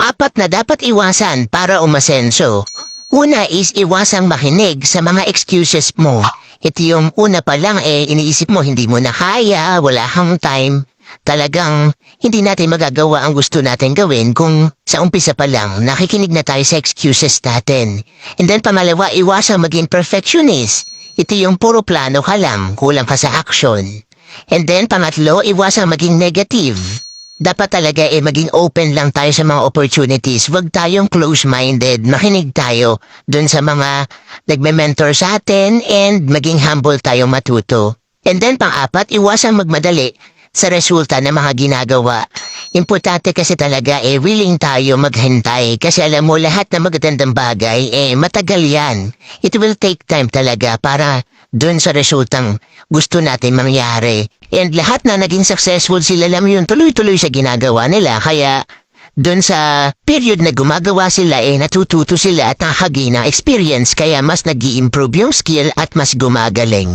Apat na dapat iwasan para umasenso. Una is iwasang makinig sa mga excuses mo. Ito yung una pa lang iniisip mo hindi mo na kaya, wala kang time. Talagang hindi natin magagawa ang gusto natin gawin kung sa umpisa pa lang nakikinig na tayo sa excuses natin. And then pamalawa, iwasang maging perfectionist. Ito yung puro plano ka lang, kulang ka sa action. And then pangatlo, iwasang maging negative. Dapat talaga maging open lang tayo sa mga opportunities. Huwag tayong close-minded. Makinig tayo dun sa mga nagme-mentor sa atin and maging humble tayo matuto. And then pang-apat, iwasang magmadali sa resulta ng mga ginagawa. Importante kasi talaga willing tayo maghintay kasi alam mo lahat na magagandang bagay matagal yan. It will take time talaga para dun sa resultang gusto natin mangyari. And lahat na naging successful sila alam yun tuloy-tuloy sa ginagawa nila kaya dun sa period na gumagawa sila natututo sila at nakakagina experience kaya mas nag-i-improve yung skill at mas gumagaling.